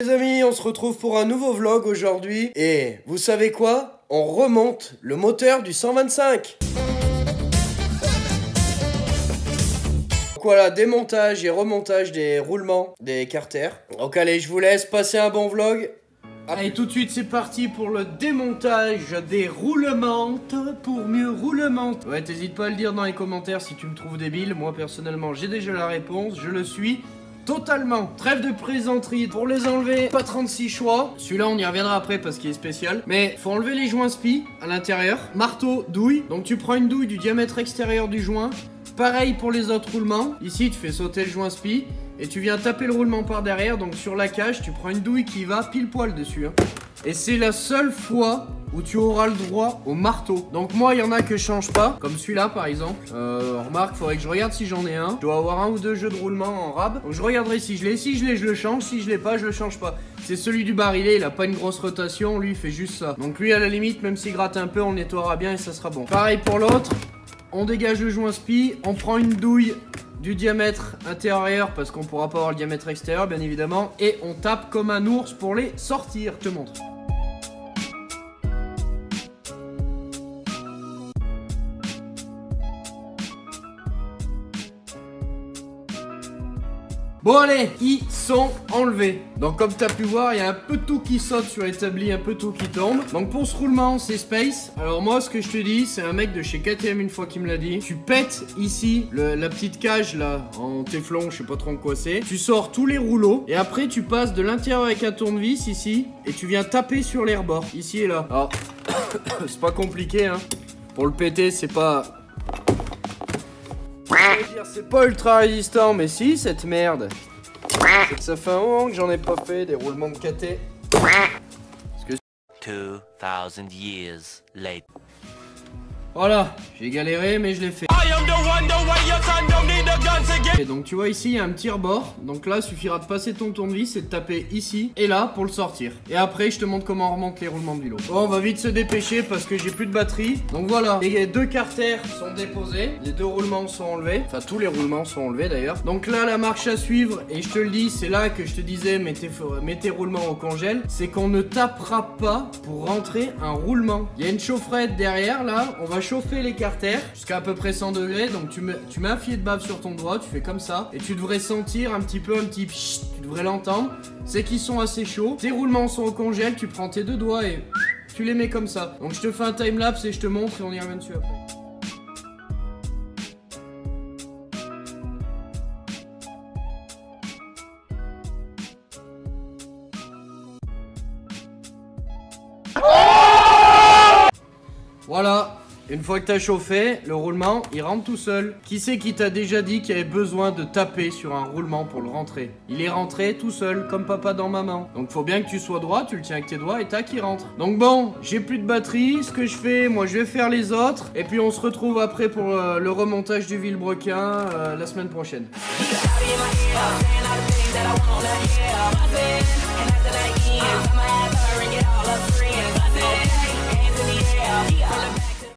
Les amis, on se retrouve pour un nouveau vlog aujourd'hui. Et vous savez quoi? On remonte le moteur du 125. Donc voilà, démontage et remontage des roulements des carters. Donc allez, je vous laisse passer un bon vlog. Allez, tout de suite, c'est parti pour le démontage des roulements pour mieux roulement. Ouais, t'hésites pas à le dire dans les commentaires si tu me trouves débile. Moi, personnellement, j'ai déjà la réponse. Je le suis totalement. Trêve de plaisanterie. Pour les enlever, pas 36 choix. Celui-là, on y reviendra après parce qu'il est spécial. Mais faut enlever les joints spi à l'intérieur. Marteau, douille. Donc, tu prends une douille du diamètre extérieur du joint. Pareil pour les autres roulements. Ici, tu fais sauter le joint spi. Et tu viens taper le roulement par derrière. Donc sur la cage, tu prends une douille qui va pile poil dessus, hein. Et c'est la seule fois où tu auras le droit au marteau. Donc moi, il y en a que je change pas. Comme celui-là par exemple. Remarque, faudrait que je regarde si j'en ai un. Je dois avoir un ou deux jeux de roulement en rab. Donc je regarderai si je l'ai. Si je l'ai, je le change. Si je l'ai pas, je le change pas. C'est celui du barillet, il a pas une grosse rotation. Lui, il fait juste ça. Donc lui, à la limite, même s'il gratte un peu, on le nettoiera bien et ça sera bon. Pareil pour l'autre. On dégage le joint spi. On prend une douille du diamètre intérieur parce qu'on pourra pas avoir le diamètre extérieur bien évidemment, et on tape comme un ours pour les sortir. Je te montre. Bon allez, ils sont enlevés. Donc comme tu as pu voir, il y a un peu de tout qui saute sur l'établi, un peu de tout qui tombe. Donc pour ce roulement, c'est Space. Alors moi, ce que je te dis, c'est un mec de chez KTM une fois qui me l'a dit. Tu pètes ici la petite cage là, en téflon, je sais pas trop en quoi c'est. Tu sors tous les rouleaux et après tu passes de l'intérieur avec un tournevis ici et tu viens taper sur les rebords, ici et là. Alors, c'est pas compliqué hein. Pour le péter, c'est pas... C'est pas ultra résistant, mais si, cette merde. C'est que ça fait un moment que j'en ai pas fait des roulements de KT. Parce que... 2000 years later. Voilà, j'ai galéré, mais je l'ai fait. Et donc tu vois ici, il y a un petit rebord. Donc là, il suffira de passer ton tournevis et de taper ici et là pour le sortir. Et après, je te montre comment on remonte les roulements de vélo. Bon, on va vite se dépêcher parce que j'ai plus de batterie. Donc voilà, les deux carters sont déposés. Les deux roulements sont enlevés. Enfin, tous les roulements sont enlevés d'ailleurs. Donc là, la marche à suivre, et je te le dis, c'est là que je te disais, mets tes roulements au congèle. C'est qu'on ne tapera pas pour rentrer un roulement. Il y a une chaufferette derrière là. On va chauffer les carters jusqu'à à peu près 100 degrés. Donc tu mets un filet de bave sur ton doigt, tu fais comme ça et tu devrais sentir un petit pchit, tu devrais l'entendre, c'est qu'ils sont assez chauds. Tes roulements sont au congèle, tu prends tes deux doigts et tu les mets comme ça. Donc je te fais un timelapse et je te montre et on y revient dessus après. Voilà. Une fois que t'as chauffé, le roulement, il rentre tout seul. Qui c'est qui t'a déjà dit qu'il y avait besoin de taper sur un roulement pour le rentrer? Il est rentré tout seul, comme papa dans maman. Donc faut bien que tu sois droit, tu le tiens avec tes doigts et tac, il rentre. Donc bon, j'ai plus de batterie. Ce que je fais, moi je vais faire les autres. Et puis on se retrouve après pour le remontage du Villebrequin la semaine prochaine.